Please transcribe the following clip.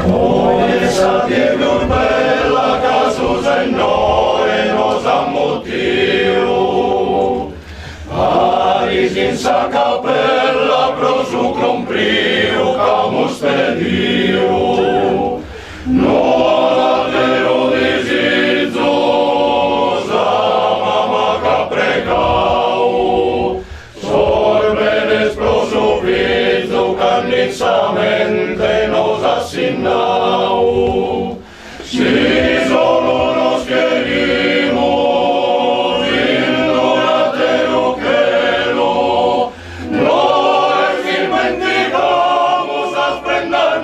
Monessa tie più bella che Susa in noi nos ammutiu. Parisi in sa capella pro su compriu camus pediu. Non altero desizo sa mama ca pregau. Sorbenes pro su vizu cannizamente nos assinnau. Si solo nos querimos indonatero quelo, noi si mendigamos a sprendar